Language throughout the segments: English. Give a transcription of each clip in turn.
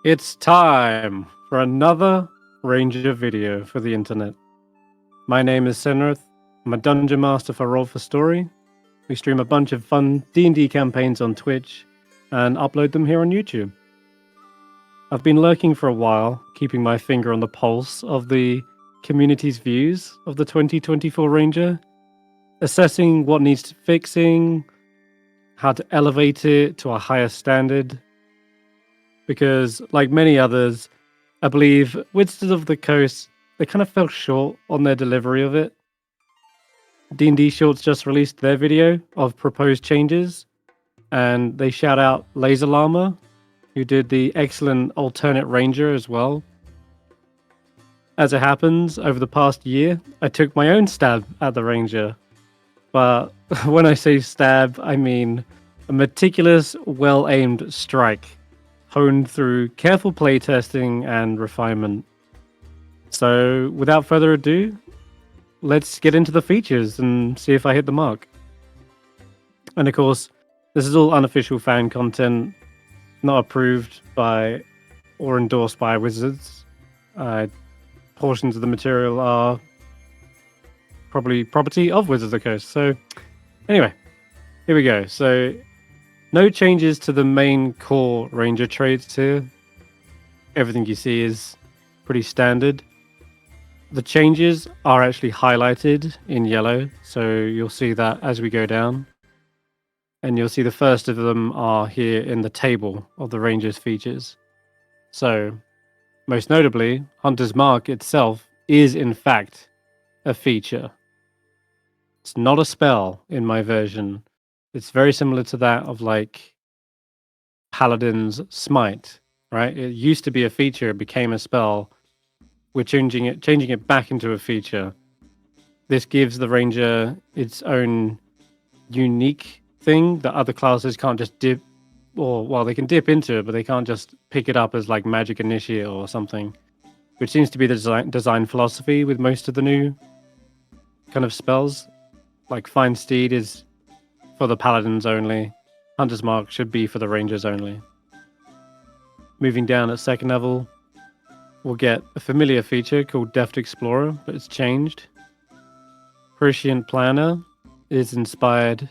It's time for another Ranger video for the internet. My name is Senrith. I'm a dungeon master for Roll for Story. We stream a bunch of fun D&D campaigns on Twitch and upload them here on YouTube. I've been lurking for a while, keeping my finger on the pulse of the community's views of the 2024 Ranger, assessing what needs fixing, how to elevate it to a higher standard. Because, like many others, I believe Wizards of the Coast, they kind of fell short on their delivery of it. D&D Shorts just released their video of proposed changes, and they shout out Laser Llama, who did the excellent alternate Ranger as well. As it happens, over the past year, I took my own stab at the Ranger. But when I say stab, I mean a meticulous, well-aimed strike, honed through careful playtesting and refinement. So, without further ado, let's get into the features and see if I hit the mark. And of course, this is all unofficial fan content, not approved by or endorsed by Wizards. Portions of the material are probably property of Wizards of the Coast. So, anyway, here we go. So, no changes to the main core Ranger traits here. Everything you see is pretty standard. The changes are actually highlighted in yellow, so you'll see that as we go down. And you'll see the first of them are here in the table of the Ranger's features. So, most notably, Hunter's Mark itself is in fact a feature. It's not a spell in my version. It's very similar to that of like Paladin's Smite, right? It used to be a feature, it became a spell. We're changing it back into a feature. This gives the Ranger its own unique thing that other classes can't just dip, or well, they can dip into it, but they can't just pick it up as like Magic Initiate or something, which seems to be the design philosophy with most of the new kind of spells. Like Fine Steed is for the Paladins only. Hunter's Mark should be for the Rangers only. Moving down at second level, we'll get a familiar feature called Deft Explorer, but it's changed. Prescient Planner is inspired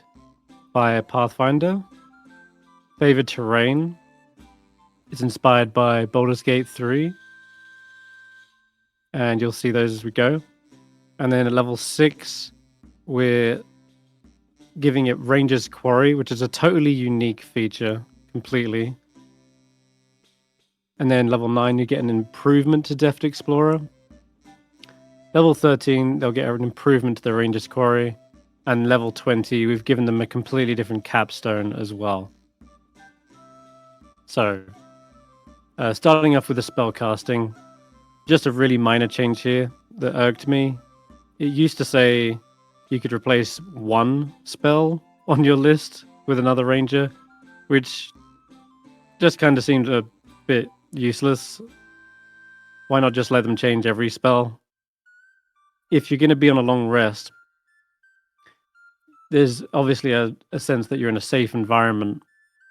by Pathfinder. Favored Terrain is inspired by Baldur's Gate 3. And you'll see those as we go. And then at level 6, we're giving it Ranger's Quarry, which is a totally unique feature, completely. And then level 9, you get an improvement to Deft Explorer. Level 13, they'll get an improvement to the Ranger's Quarry. And level 20, we've given them a completely different Capstone as well. So, starting off with the spell casting, just a really minor change here that irked me. It used to say you could replace one spell on your list with another Ranger, which just kind of seemed a bit useless. Why not just let them change every spell? If you're going to be on a long rest, there's obviously a sense that you're in a safe environment,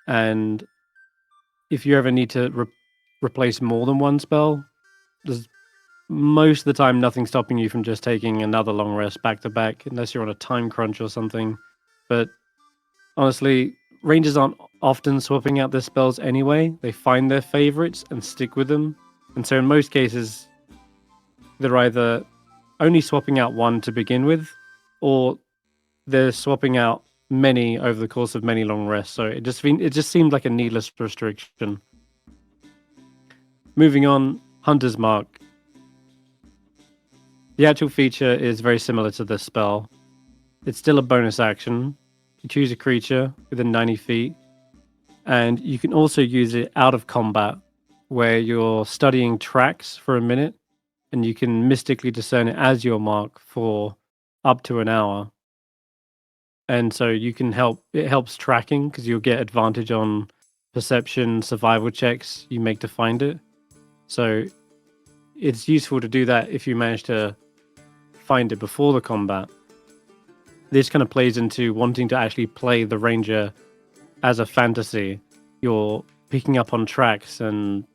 and if you ever need to replace more than one spell, there's most of the time nothing stopping you from just taking another long rest back to back, unless you're on a time crunch or something. But honestly, Rangers aren't often swapping out their spells anyway. They find their favorites and stick with them. And so in most cases, they're either only swapping out one to begin with, or they're swapping out many over the course of many long rests. So it just seemed like a needless restriction. Moving on, Hunter's Mark. The actual feature is very similar to this spell. It's still a bonus action. You choose a creature within 90 feet, and you can also use it out of combat, where you're studying tracks for a minute, and you can mystically discern it as your mark for up to an hour. And so it helps tracking, because you'll get advantage on perception, survival checks you make to find it. So it's useful to do that if you manage to find it before the combat. This kind of plays into wanting to actually play the Ranger as a fantasy. You're picking up on tracks and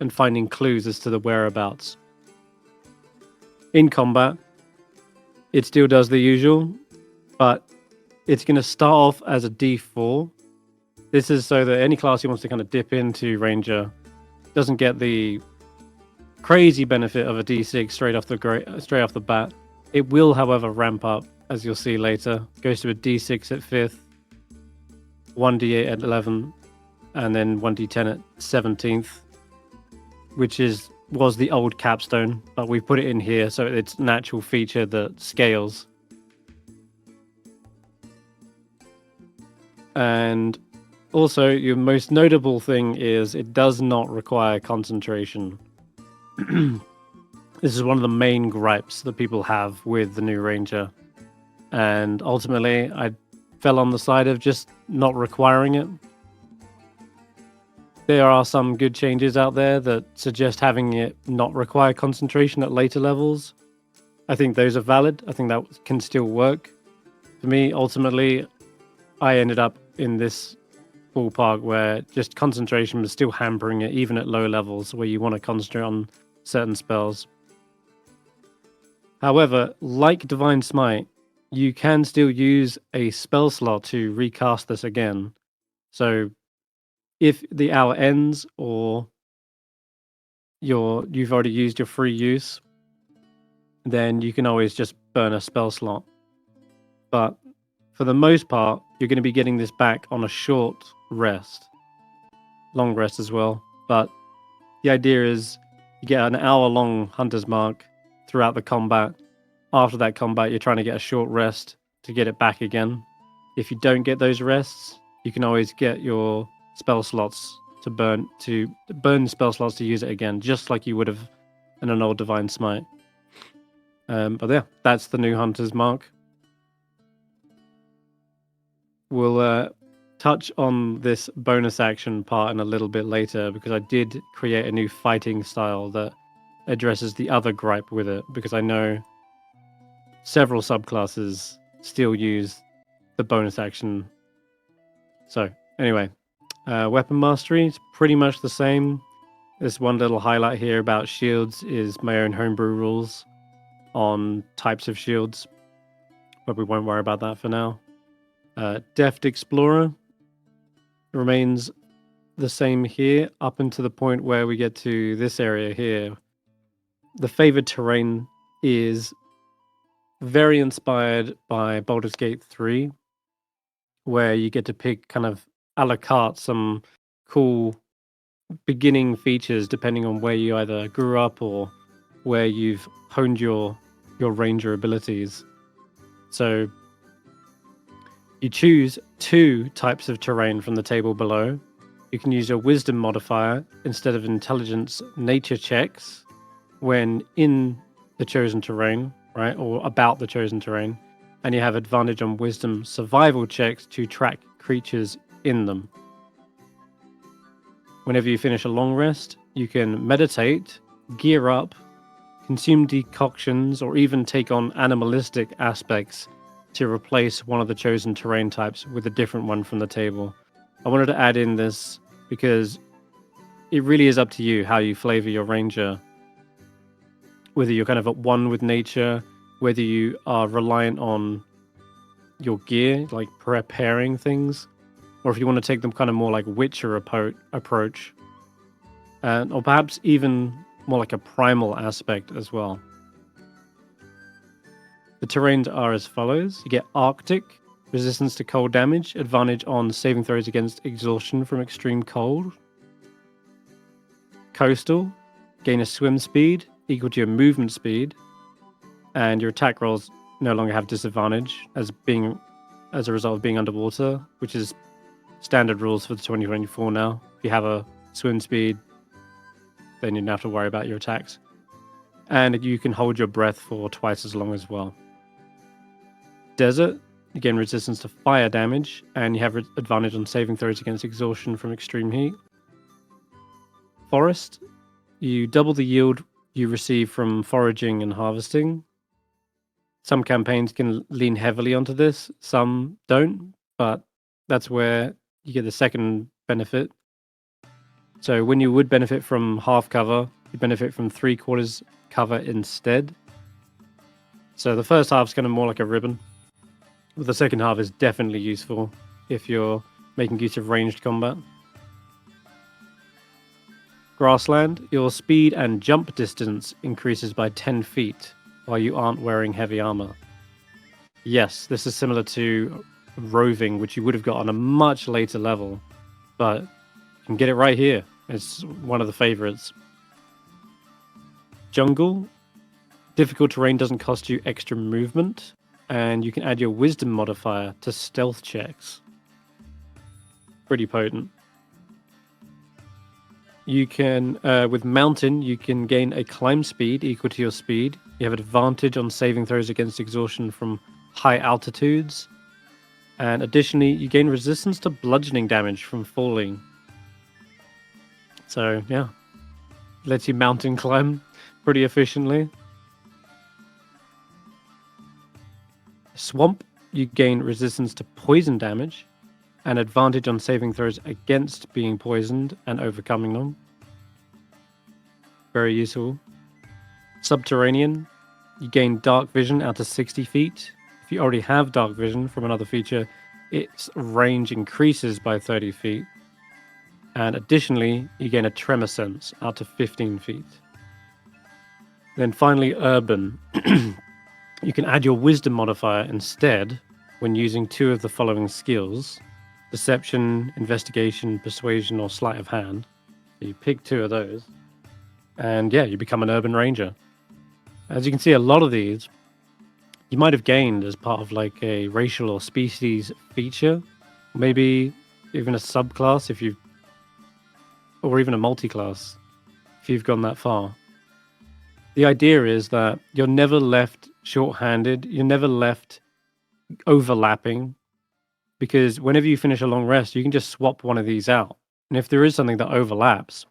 and finding clues as to the whereabouts. In combat, it still does the usual, but it's going to start off as a D4. This is so that any class who wants to kind of dip into Ranger doesn't get the crazy benefit of a D6 straight off the bat. It will, however, ramp up, as you'll see later. Goes to a D6 at 5th, 1D8 at 11th, and then 1D10 at 17th, which was the old Capstone, but we put it in here so it's an actual feature that scales. And also, your most notable thing is it does not require concentration. This is one of the main gripes that people have with the new Ranger. And ultimately, I fell on the side of just not requiring it. There are some good changes out there that suggest having it not require concentration at later levels. I think those are valid. I think that can still work. For me, ultimately, I ended up in this ballpark where just concentration was still hampering it, even at low levels where you want to concentrate on certain spells. However, like Divine Smite, you can still use a spell slot to recast this again. So if the hour ends or you've already used your free use, then you can always just burn a spell slot. But for the most part, you're going to be getting this back on a short rest. Long rest as well. But the idea is you get an hour-long Hunter's Mark throughout the combat. After that combat, you're trying to get a short rest to get it back again. If you don't get those rests, you can always get your spell slots to burn spell slots to use it again, just like you would have in an old Divine Smite. But yeah, that's the new Hunter's Mark. We'll touch on this bonus action part in a little bit later, because I did create a new fighting style that addresses the other gripe with it, because I know several subclasses still use the bonus action. So anyway, weapon mastery is pretty much the same. There's one little highlight here about shields is my own homebrew rules on types of shields, but we won't worry about that for now. Deft Explorer remains the same here up until the point where we get to this area here. The favored terrain is very inspired by Baldur's Gate 3, where you get to pick kind of a la carte some cool beginning features depending on where you either grew up or where you've honed your ranger abilities. So you choose 2 types of terrain from the table below. You can use your wisdom modifier instead of intelligence nature checks when in the chosen terrain, right? Or about the chosen terrain. And you have advantage on wisdom survival checks to track creatures in them. Whenever you finish a long rest, you can meditate, gear up, consume decoctions, or even take on animalistic aspects to replace one of the chosen terrain types with a different one from the table. I wanted to add in this because it really is up to you how you flavor your ranger. Whether you're kind of at one with nature, whether you are reliant on your gear, like preparing things, or if you want to take them kind of more like Witcher approach, or perhaps even more like a primal aspect as well. The terrains are as follows. You get Arctic, resistance to cold damage, advantage on saving throws against exhaustion from extreme cold. Coastal, gain a swim speed equal to your movement speed, and your attack rolls no longer have disadvantage as a result of being underwater, which is standard rules for the 2024 now. If you have a swim speed, then you don't have to worry about your attacks. And you can hold your breath for twice as long as well. Desert, again, resistance to fire damage, and you have advantage on saving throws against exhaustion from extreme heat. Forest, you double the yield you receive from foraging and harvesting. Some campaigns can lean heavily onto this, some don't, but that's where you get the second benefit. So when you would benefit from half cover, you benefit from 3/4 cover instead. So the first half is kind of more like a ribbon. But the second half is definitely useful if you're making use of ranged combat. Grassland, your speed and jump distance increases by 10 feet while you aren't wearing heavy armor. Yes, this is similar to roving, which you would have got on a much later level, but you can get it right here. It's one of the favorites. Jungle, difficult terrain doesn't cost you extra movement, and you can add your wisdom modifier to stealth checks. Pretty potent. You can, with mountain, you can gain a climb speed equal to your speed. You have an advantage on saving throws against exhaustion from high altitudes. And additionally, you gain resistance to bludgeoning damage from falling. So, yeah. Lets you mountain climb pretty efficiently. Swamp, you gain resistance to poison damage. An advantage on saving throws against being poisoned and overcoming them. Very useful. Subterranean, you gain dark vision out to 60 feet. If you already have dark vision from another feature, its range increases by 30 feet. And additionally, you gain a tremor sense out to 15 feet. Then finally, urban. You can add your wisdom modifier instead when using 2 of the following skills. Deception, investigation, persuasion, or sleight of hand. So you pick 2 of those. And yeah, you become an urban ranger. As you can see, a lot of these you might have gained as part of like a racial or species feature. Maybe even a subclass if you've... or even a multi-class if you've gone that far. The idea is that you're never left short-handed. You're never left overlapping. Because whenever you finish a long rest, you can just swap one of these out. And if there is something that overlaps,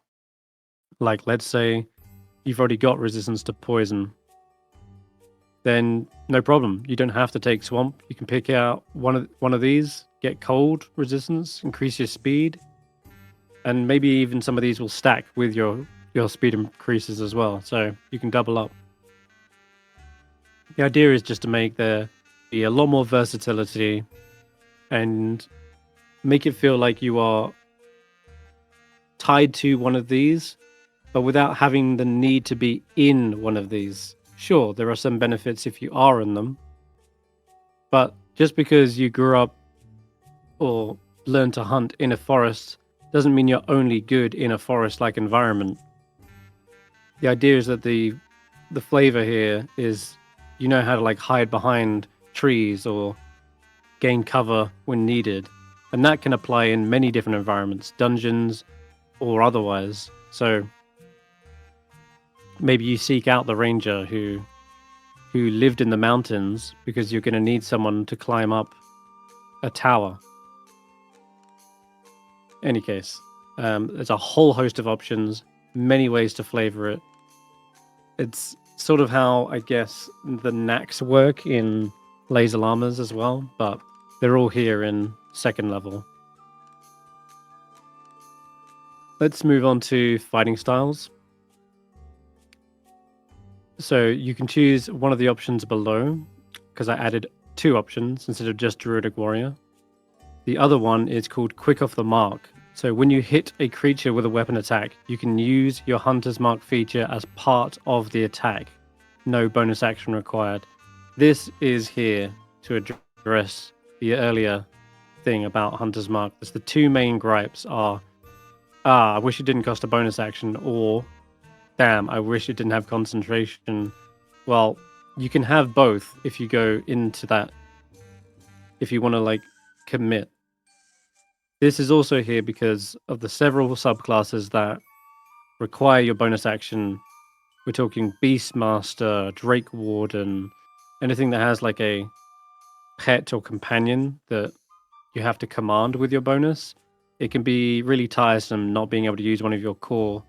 like let's say you've already got resistance to poison, then no problem. You don't have to take swamp. You can pick out one of these, get cold resistance, increase your speed, and maybe even some of these will stack with your speed increases as well. So you can double up. The idea is just to make there be a lot more versatility and make it feel like you are tied to one of these, but without having the need to be in one of these. Sure, there are some benefits if you are in them, but just because you grew up or learned to hunt in a forest doesn't mean you're only good in a forest-like environment. The idea is that the flavor here is you know how to like hide behind trees or gain cover when needed, and that can apply in many different environments, dungeons or otherwise. So maybe you seek out the ranger who lived in the mountains because you're going to need someone to climb up a tower. Any case, there's a whole host of options, many ways to flavor it. It's sort of how I guess the knacks work in laser llamas as well, but they're all here in second level. Let's move on to fighting styles. So you can choose one of the options below, because I added 2 options instead of just Druidic Warrior. The other one is called Quick Off the Mark. So when you hit a creature with a weapon attack, you can use your Hunter's Mark feature as part of the attack. No bonus action required. This is here to address the earlier thing about Hunter's Mark. The 2 main gripes are, I wish it didn't cost a bonus action, or damn, I wish it didn't have concentration. Well, you can have both if you go into that, if you want to like commit. This is also here because of the several subclasses that require your bonus action. We're talking Beastmaster, Drake Warden, anything that has like a pet or companion that you have to command with your bonus. It can be really tiresome not being able to use one of your core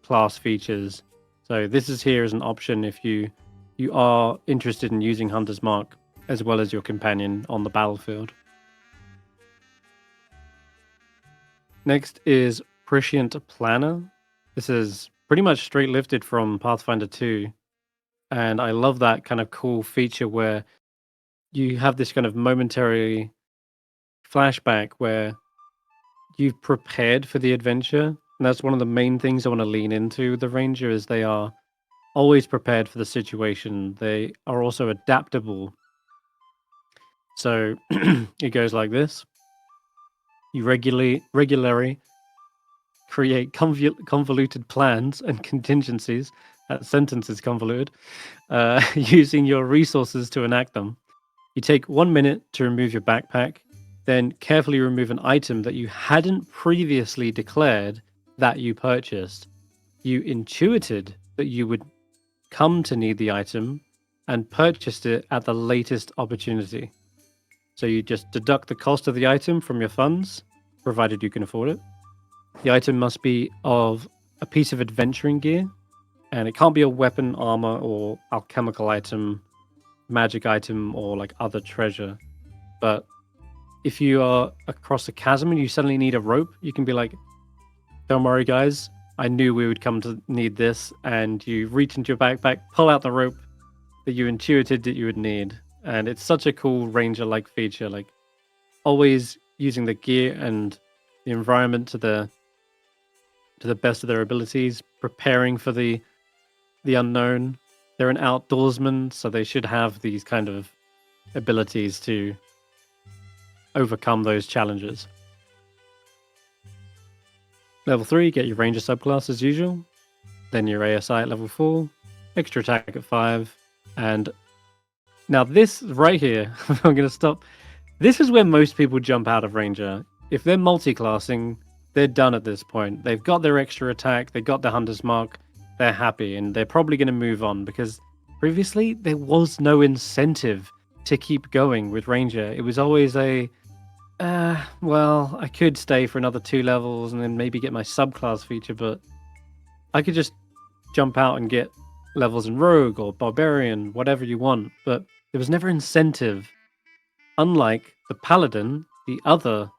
class features. So this is here as an option if you are interested in using Hunter's Mark as well as your companion on the battlefield. Next is Prescient Planner. This is pretty much straight lifted from Pathfinder 2. And I love that kind of cool feature where you have this kind of momentary flashback where you've prepared for the adventure. And that's one of the main things I want to lean into the Ranger is they are always prepared for the situation. They are also adaptable. So it goes like this. You regularly create convoluted plans and contingencies. That sentence is convoluted. Using your resources to enact them. You take 1 minute to remove your backpack, then carefully remove an item that you hadn't previously declared that you purchased. You intuited that you would come to need the item and purchased it at the latest opportunity. So you just deduct the cost of the item from your funds, provided you can afford it. The item must be of a piece of adventuring gear, and it can't be a weapon, armor, or alchemical item, magic item, or like other treasure. But if you are across a chasm and you suddenly need a rope, you can be like, don't worry, guys. I knew we would come to need this. And you reach into your backpack, pull out the rope that you intuited that you would need. And it's such a cool ranger-like feature, like always using the gear and the environment to the best of their abilities, preparing for the unknown. They're an outdoorsman, so they should have these kind of abilities to overcome those challenges. Level 3, get your Ranger subclass as usual. Then your ASI at level 4, extra attack at 5, and now this right here, I'm going to stop. This is where most people jump out of Ranger. If they're multi-classing, they're done at this point. They've got their extra attack, they got their Hunter's Mark, they're happy, and they're probably going to move on because previously there was no incentive to keep going with Ranger. It was always a, well, I could stay for another 2 levels and then maybe get my subclass feature, but I could just jump out and get levels in Rogue or Barbarian, whatever you want, but there was never incentive. Unlike the Paladin, the other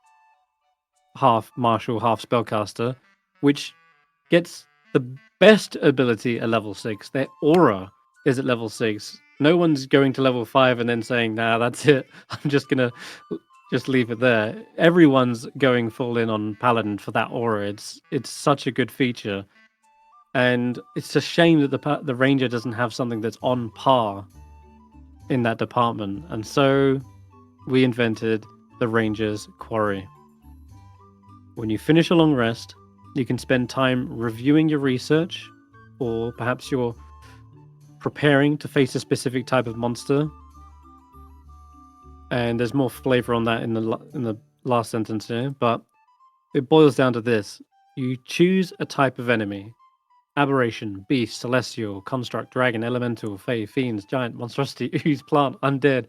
half martial, half spellcaster, which gets the best ability at level 6. Their aura is at level 6. No one's going to level 5 and then saying, nah, that's it. I'm just going to just leave it there. Everyone's going full in on Paladin for that aura. It's such a good feature. And it's a shame that the Ranger doesn't have something that's on par in that department. And so we invented the Ranger's Quarry. When you finish a long rest, you can spend time reviewing your research, or perhaps you're preparing to face a specific type of monster. And there's more flavor on that in the last sentence here, but it boils down to this. You choose a type of enemy. Aberration, beast, celestial, construct, dragon, elemental, fae, fiends, giant, monstrosity, ooze, plant, undead,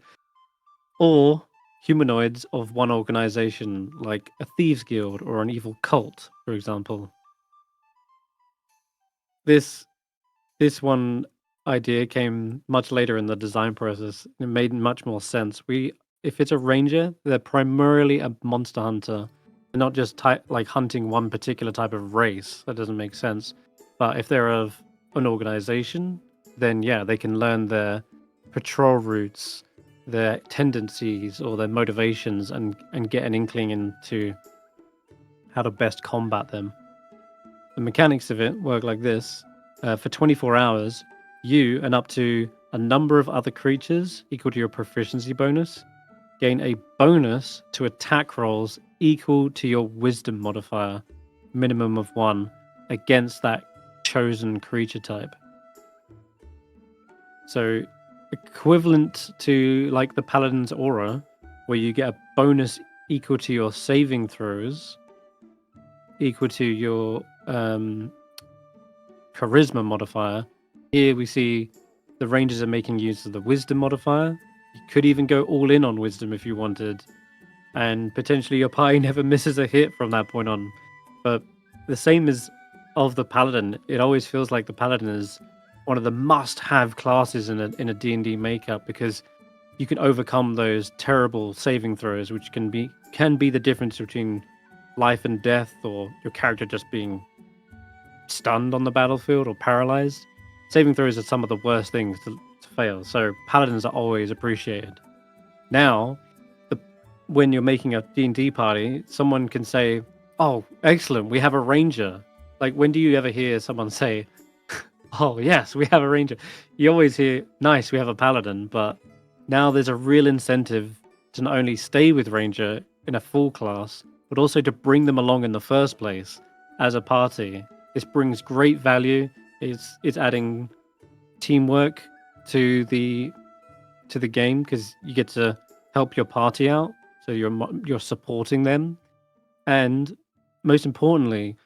or humanoids of one organization, like a thieves guild or an evil cult, for example. This one idea came much later in the design process. It made much more sense. If it's a ranger, they're primarily a monster hunter. They're not just like hunting one particular type of race. That doesn't make sense. But if they're of an organization, then yeah, they can learn their patrol routes, their tendencies, or their motivations, and get an inkling into how to best combat them. The mechanics of it work like this. For 24 hours, you and up to a number of other creatures equal to your proficiency bonus gain a bonus to attack rolls equal to your wisdom modifier, minimum of 1, against that chosen creature type. So equivalent to like the Paladin's aura, where you get a bonus equal to your saving throws, equal to your charisma modifier. Here we see the Rangers are making use of the wisdom modifier. You could even go all in on wisdom if you wanted, and potentially your party never misses a hit from that point on. But the same as of the Paladin, it always feels like the Paladin is one of the must-have classes in a D&D makeup, because you can overcome those terrible saving throws, which can be the difference between life and death, or your character just being stunned on the battlefield or paralyzed, saving throws are some of the worst things to fail. So paladins are always appreciated. Now, when you're making a D&D party, someone can say, "Oh, excellent, we have a ranger." Like, when do you ever hear someone say, "Oh, yes, we have a ranger"? You always hear, "Nice, we have a paladin." But now there's a real incentive to not only stay with ranger in a full class, but also to bring them along in the first place as a party. This brings great value. It's adding teamwork to the game, because you get to help your party out. So you're supporting them, and most importantly,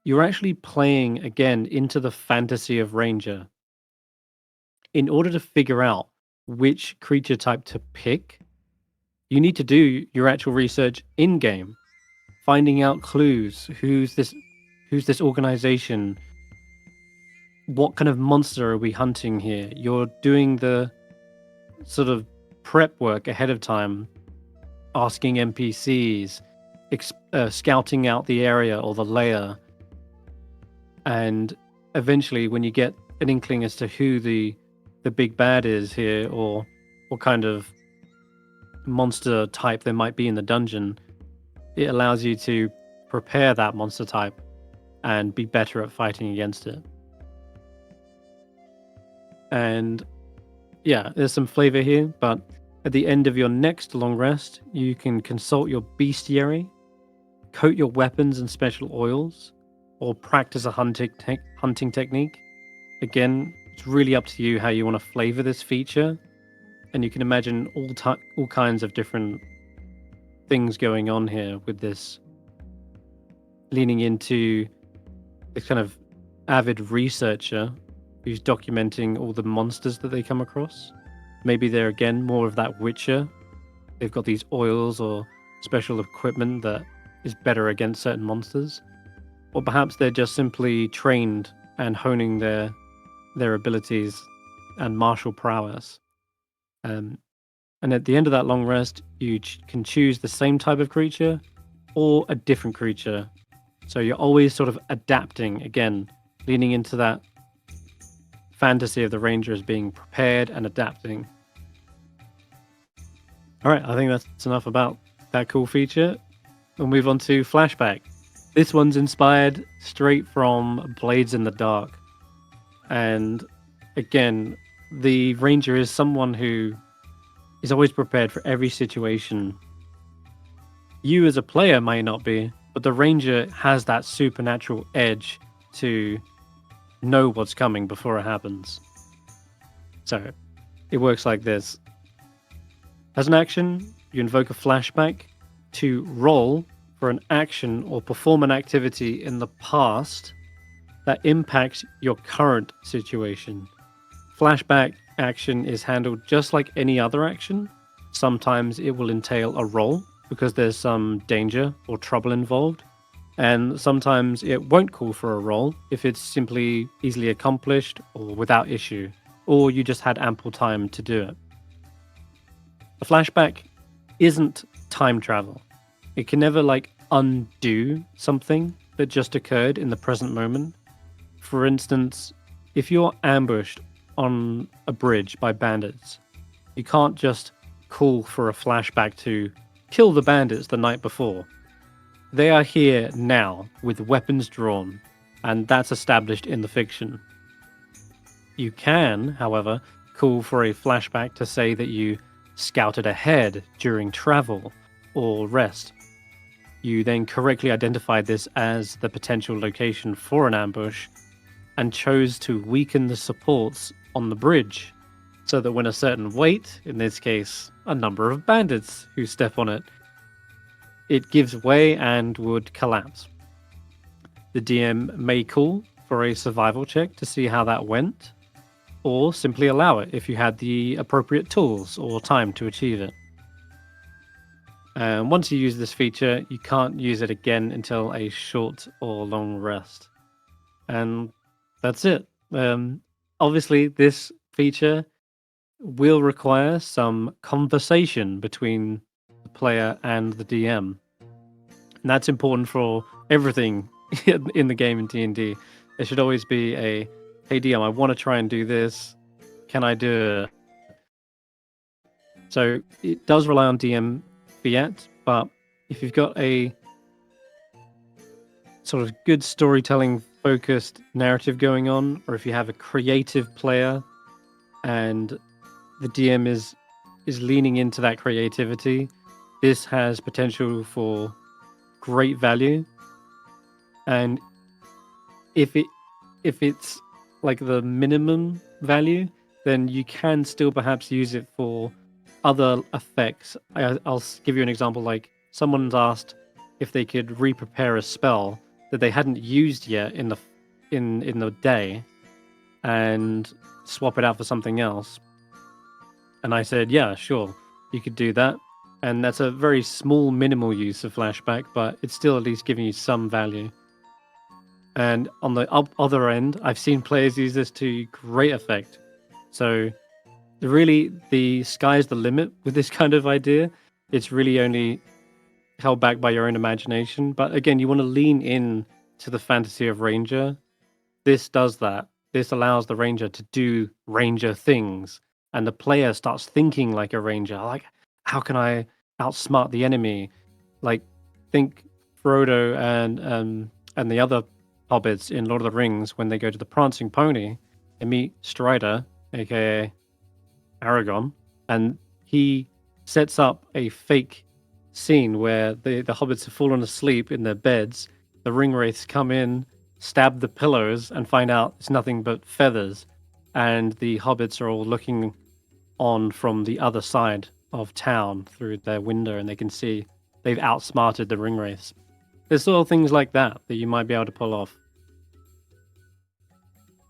you're actually playing again into the fantasy of Ranger. In order to figure out which creature type to pick, you need to do your actual research in game, finding out clues. Who's this organization? What kind of monster are we hunting here? You're doing the sort of prep work ahead of time, asking NPCs, scouting out the area or the layer, and eventually, when you get an inkling as to who the big bad is here, or what kind of monster type there might be in the dungeon, it allows you to prepare that monster type and be better at fighting against it. And yeah, there's some flavor here, but at the end of your next long rest, you can consult your bestiary, coat your weapons in special oils, or practice a hunting technique. Again, it's really up to you how you want to flavor this feature, and you can imagine all kinds of different things going on here with this, leaning into this kind of avid researcher who's documenting all the monsters that they come across. Maybe they're, again, more of that Witcher. They've got these oils or special equipment that is better against certain monsters. Or perhaps they're just simply trained and honing their abilities and martial prowess. And at the end of that long rest, you can choose the same type of creature or a different creature. So you're always sort of adapting, again, leaning into that fantasy of the ranger as being prepared and adapting. All right, I think that's enough about that cool feature. We'll move on to Flashback. This one's inspired straight from Blades in the Dark. And again, the ranger is someone who is always prepared for every situation. You as a player might not be, but the ranger has that supernatural edge to know what's coming before it happens. So it works like this. As an action, you invoke a flashback to roll for an action or perform an activity in the past that impacts your current situation. Flashback action is handled just like any other action. Sometimes it will entail a roll because there's some danger or trouble involved, and sometimes it won't call for a roll if it's simply easily accomplished or without issue, or you just had ample time to do it. A flashback isn't time travel. It can never undo something that just occurred in the present moment. For instance, if you're ambushed on a bridge by bandits, you can't just call for a flashback to kill the bandits the night before. They are here now with weapons drawn, and that's established in the fiction. You can, however, call for a flashback to say that you scouted ahead during travel or rest. You then correctly identified this as the potential location for an ambush and chose to weaken the supports on the bridge so that when a certain weight, in this case a number of bandits who step on it, it gives way and would collapse. The DM may call for a survival check to see how that went, or simply allow it if you had the appropriate tools or time to achieve it. And once you use this feature, you can't use it again until a short or long rest. And that's it. Obviously, this feature will require some conversation between the player and the DM. And that's important for everything in the game in D&D. There should always be a, hey DM, I want to try and do this. Can I do it? So it does rely on DM fiat, but if you've got a sort of good storytelling focused narrative going on, or if you have a creative player and the DM is leaning into that creativity, this has potential for great value. And if it's like the minimum value, then you can still perhaps use it for other effects. I'll give you an example. Like someone's asked if they could re-prepare a spell that they hadn't used yet in the day, and swap it out for something else. And I said, yeah, sure, you could do that. And that's a very small, minimal use of flashback, but it's still at least giving you some value. And on the other end, I've seen players use this to great effect. So really, the sky's the limit with this kind of idea. It's really only held back by your own imagination. But again, you want to lean in to the fantasy of Ranger. This does that. This allows the Ranger to do Ranger things. And the player starts thinking like a Ranger. Like, how can I outsmart the enemy? Like, think Frodo and the other hobbits in Lord of the Rings when they go to the Prancing Pony and meet Strider, aka Aragon, and he sets up a fake scene where the hobbits have fallen asleep in their beds. The ringwraiths come in, stab the pillows, and find out it's nothing but feathers. And the hobbits are all looking on from the other side of town through their window, and they can see they've outsmarted the ringwraiths. There's sort of things like that that you might be able to pull off.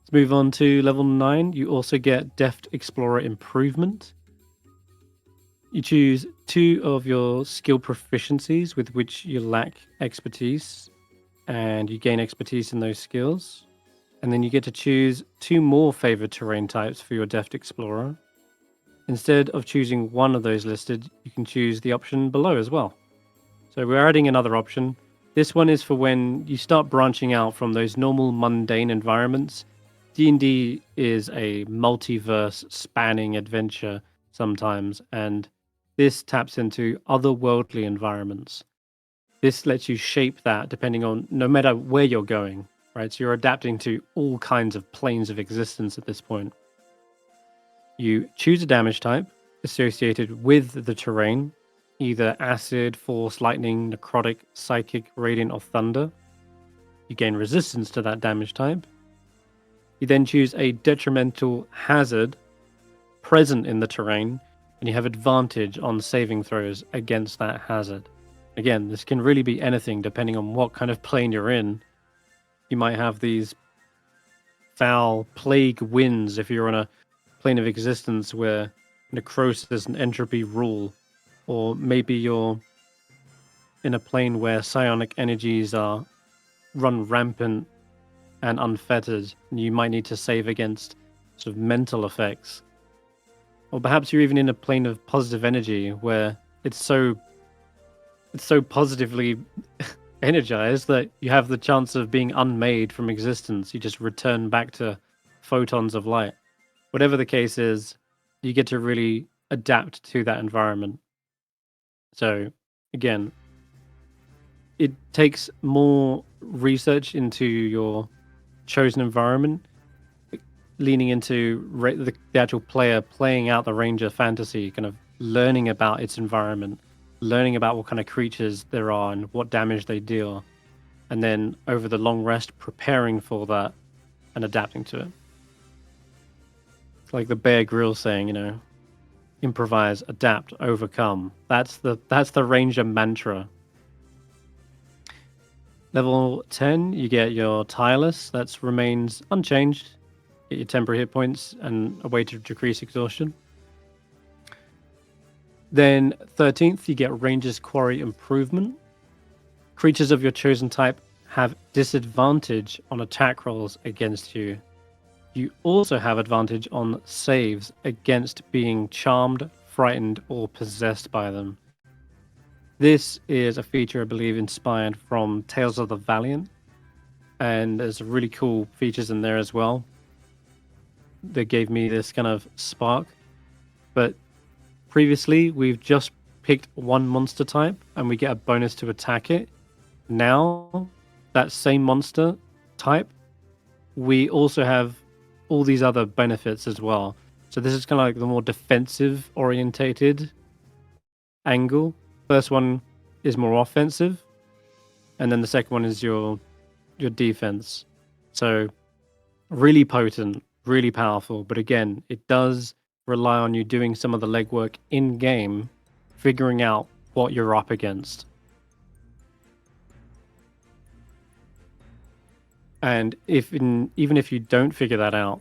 Let's move on to level 9. You also get Deft Explorer Improvement. You choose 2 of your skill proficiencies with which you lack expertise, and you gain expertise in those skills. And then you get to choose 2 more favored terrain types for your Deft Explorer. Instead of choosing one of those listed, you can choose the option below as well. So we're adding another option. This one is for when you start branching out from those normal mundane environments. D&D is a multiverse spanning adventure sometimes, and this taps into otherworldly environments. This lets you shape that depending on no matter where you're going, right? So you're adapting to all kinds of planes of existence at this point. You choose a damage type associated with the terrain, either acid, force, lightning, necrotic, psychic, radiant, or thunder. You gain resistance to that damage type. You then choose a detrimental hazard present in the terrain, and you have advantage on saving throws against that hazard. Again, this can really be anything depending on what kind of plane you're in. You might have these foul plague winds if you're on a plane of existence where necrosis and entropy rule, or maybe you're in a plane where psionic energies are run rampant and unfettered, and you might need to save against sort of mental effects. Or perhaps you're even in a plane of positive energy where it's so positively energized that you have the chance of being unmade from existence. You just return back to photons of light. Whatever the case is, you get to really adapt to that environment. So again, it takes more research into your chosen environment, leaning into the actual player playing out the Ranger fantasy, kind of learning about its environment, learning about what kind of creatures there are and what damage they deal, and then over the long rest preparing for that and adapting to it. It's like the Bear Grylls saying, improvise, adapt, overcome. That's the Ranger mantra. Level 10, you get your Tireless. That remains unchanged. Get your temporary hit points and a way to decrease exhaustion. Then 13th, you get Ranger's Quarry Improvement. Creatures of your chosen type have disadvantage on attack rolls against you. You also have advantage on saves against being charmed, frightened, or possessed by them. This is a feature, I believe, inspired from Tales of the Valiant, and there's really cool features in there as well that gave me this kind of spark. But previously, we've just picked one monster type, and we get a bonus to attack it. Now, that same monster type, we also have all these other benefits as well. So this is kind of like the more defensive orientated angle. First one is more offensive, and then the second one is your defense. So really potent, really powerful, but again, it does rely on you doing some of the legwork in game, figuring out what you're up against. And even if you don't figure that out,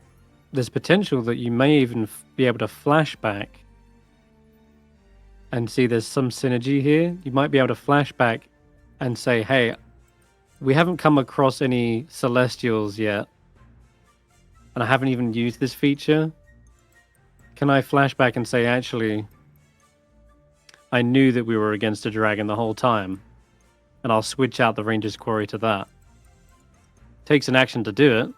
there's potential that you may even be able to flashback and see there's some synergy here. You might be able to flashback and say, hey, we haven't come across any Celestials yet, and I haven't even used this feature. Can I flashback and say, actually, I knew that we were against a dragon the whole time, and I'll switch out the Ranger's Quarry to that. Takes an action to do it,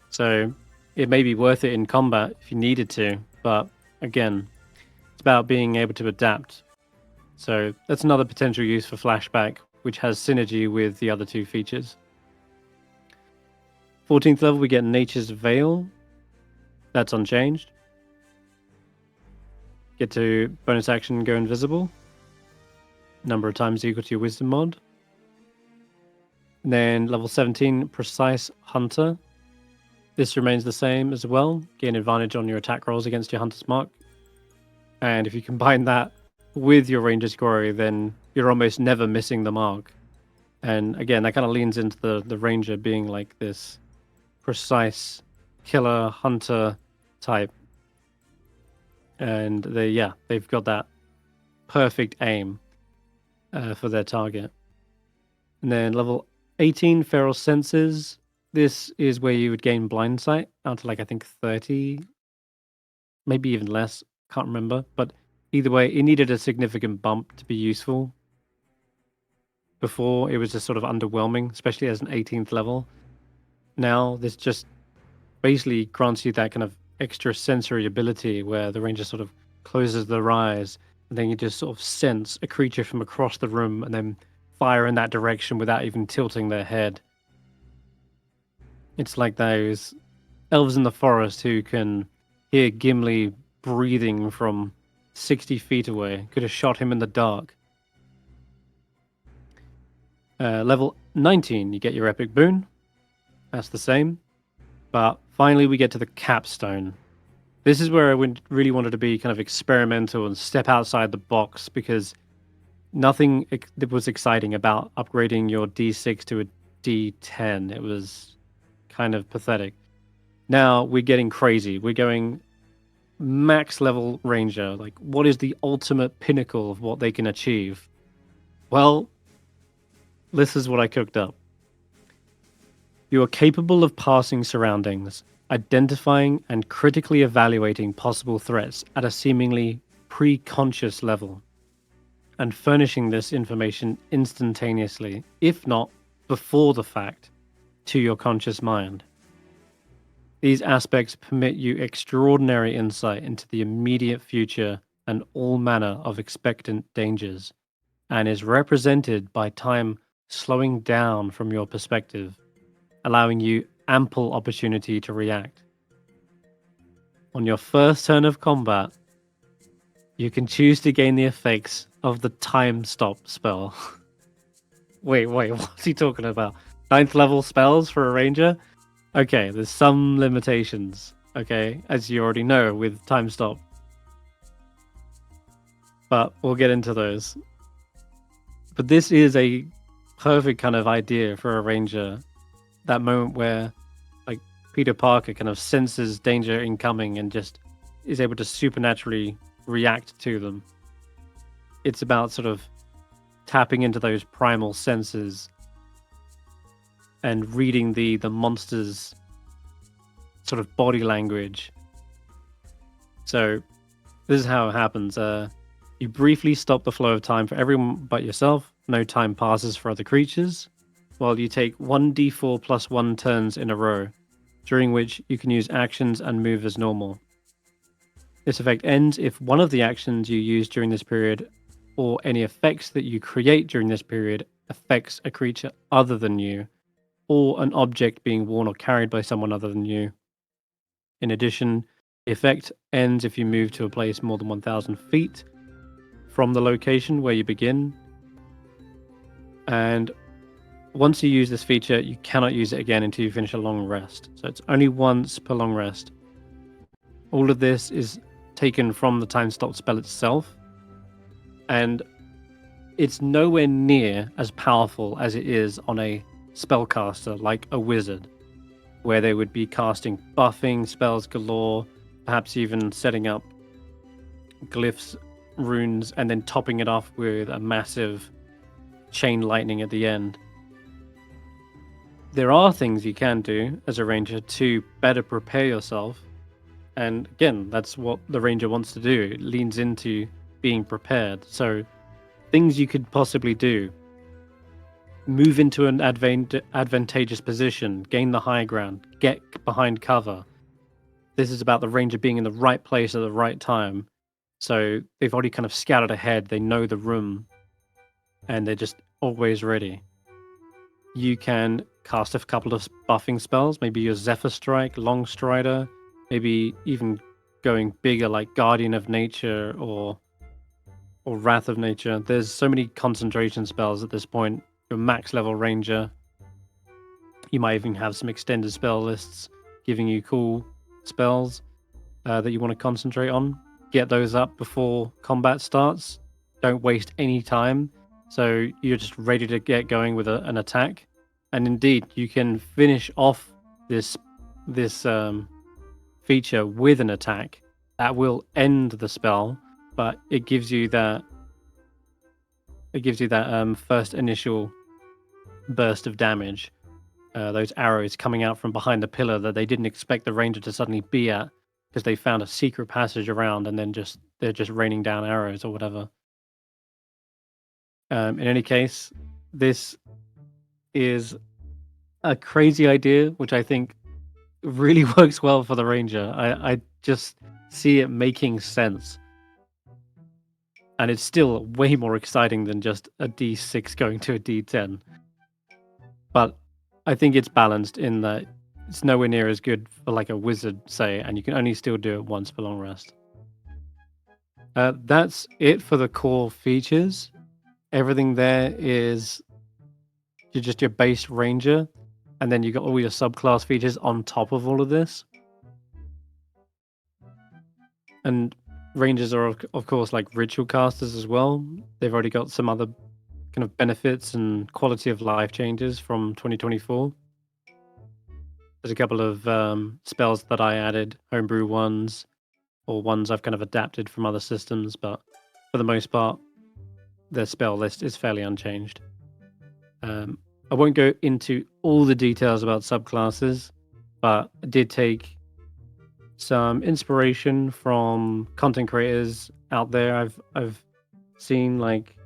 so it may be worth it in combat if you needed to, but again, it's about being able to adapt. So that's another potential use for Flashback, which has synergy with the other two features. 14th level, we get Nature's Veil. That's unchanged. Get to bonus action, go invisible. Number of times equal to your Wisdom mod. And then level 17, Precise Hunter. This remains the same as well. Gain advantage on your attack rolls against your Hunter's Mark. And if you combine that with your Ranger's Quarry, then you're almost never missing the mark. And again, that kind of leans into the Ranger being like this precise killer hunter type. And they've got that perfect aim for their target. And then level 18, Feral Senses. This is where you would gain blind sight out to, like, I think 30, maybe even less. Can't remember. But either way, it needed a significant bump to be useful. Before, it was just sort of underwhelming, especially as an 18th level. Now, this just basically grants you that kind of extra sensory ability where the Ranger sort of closes their eyes and then you just sort of sense a creature from across the room and then fire in that direction without even tilting their head. It's like those elves in the forest who can hear Gimli breathing from 60 feet away. Could have shot him in the dark. Level 19, you get your epic boon. That's the same. But finally, we get to the Capstone. This is where I really wanted to be kind of experimental and step outside the box, because nothing was exciting about upgrading your D6 to a D10. It was kind of pathetic. Now we're getting crazy. We're going max level Ranger. Like, what is the ultimate pinnacle of what they can achieve? Well, this is what I cooked up. You are capable of parsing surroundings, identifying and critically evaluating possible threats at a seemingly pre-conscious level, and furnishing this information instantaneously, if not before the fact, to your conscious mind. These aspects permit you extraordinary insight into the immediate future and all manner of expectant dangers, and is represented by time slowing down from your perspective, allowing you ample opportunity to react. On your first turn of combat, you can choose to gain the effects of the time stop spell. Wait, what's he talking about? 9th level spells for a Ranger? Okay, there's some limitations, okay, as you already know with time stop. But we'll get into those. But this is a perfect kind of idea for a Ranger. That moment where, like, Peter Parker kind of senses danger incoming and just is able to supernaturally react to them. It's about sort of tapping into those primal senses and reading the monster's sort of body language. So this is how it happens. You briefly stop the flow of time for everyone but yourself. No time passes for other creatures, while you take 1d4 plus 1 turns in a row, during which you can use actions and move as normal. This effect ends if one of the actions you use during this period or any effects that you create during this period affects a creature other than you, or an object being worn or carried by someone other than you. In addition, the effect ends if you move to a place more than 1,000 feet from the location where you begin. And once you use this feature, you cannot use it again until you finish a long rest. So it's only once per long rest. All of this is taken from the time stop spell itself, and it's nowhere near as powerful as it is on a spellcaster like a wizard, where they would be casting buffing spells galore, perhaps even setting up glyphs, runes, and then topping it off with a massive chain lightning at the end. There are things you can do as a ranger to better prepare yourself, and again, that's what the ranger wants to do. It leans into being prepared. So things you could possibly do: move into an advantageous position, gain the high ground, get behind cover. This is about the ranger being in the right place at the right time. So they've already kind of scouted ahead, they know the room, and they're just always ready. You can cast a couple of buffing spells, maybe your Zephyr Strike, Long Strider, maybe even going bigger like Guardian of Nature or Wrath of Nature. There's so many concentration spells at this point. Your max level ranger. You might even have some extended spell lists giving you cool spells that you want to concentrate on. Get those up before combat starts. Don't waste any time. So you're just ready to get going with an attack. And indeed, you can finish off this feature with an attack that will end the spell, but it gives you that first initial burst of damage. Those arrows coming out from behind the pillar that they didn't expect the ranger to suddenly be at, because they found a secret passage around, and then they're just raining down arrows or whatever. In any case, this is a crazy idea, which I think really works well for the ranger. I just see it making sense. And it's still way more exciting than just a D6 going to a D10. But I think it's balanced in that it's nowhere near as good for like a wizard, say, and you can only still do it once per long rest. That's it for the core features. Everything there is just your base ranger, and then you got all your subclass features on top of all of this. And rangers are of course like ritual casters as well. They've already got some other kind of benefits and quality of life changes from 2024. There's a couple of spells that I added, homebrew ones, or ones I've kind of adapted from other systems, but for the most part, their spell list is fairly unchanged. I won't go into all the details about subclasses, but I did take some inspiration from content creators out there. I've seen like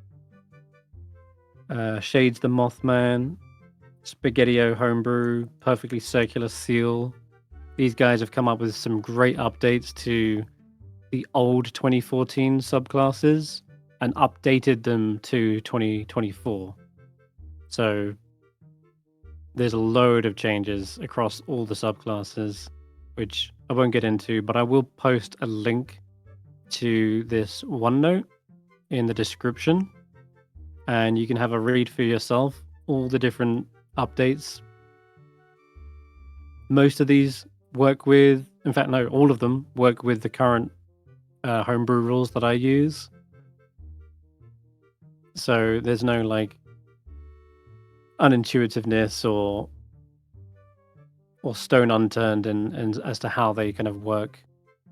Shades the Mothman, Spaghettio Homebrew, Perfectly Circular Seal. These guys have come up with some great updates to the old 2014 subclasses and updated them to 2024. So there's a load of changes across all the subclasses, which I won't get into, but I will post a link to this OneNote in the description, and you can have a read for yourself, all the different updates. Most of these work with, in fact, no, all of them work with the current homebrew rules that I use. So there's no like unintuitiveness or stone unturned in as to how they kind of work.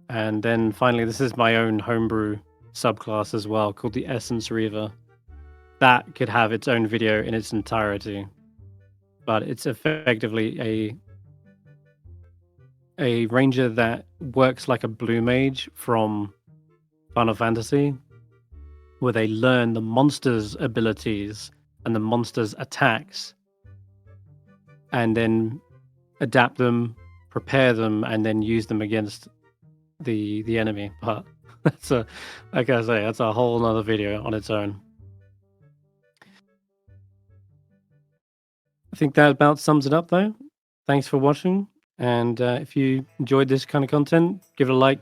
And then finally, this is my own homebrew subclass as well, called the Essence Reaver. That could have its own video in its entirety, but it's effectively a ranger that works like a blue mage from Final Fantasy. where they learn the monster's abilities and the monster's attacks, and then adapt them, prepare them, and then use them against the enemy. But that's like I say, that's a whole nother video on its own. I think that about sums it up, though. Thanks for watching, and if you enjoyed this kind of content, give it a like,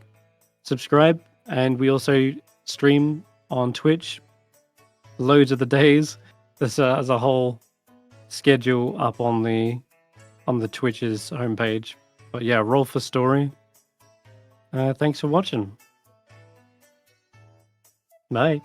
subscribe, and we also stream on Twitch loads of the days. There's a whole schedule up on the Twitch's homepage. But yeah, Roll for Story. Thanks for watching. Bye.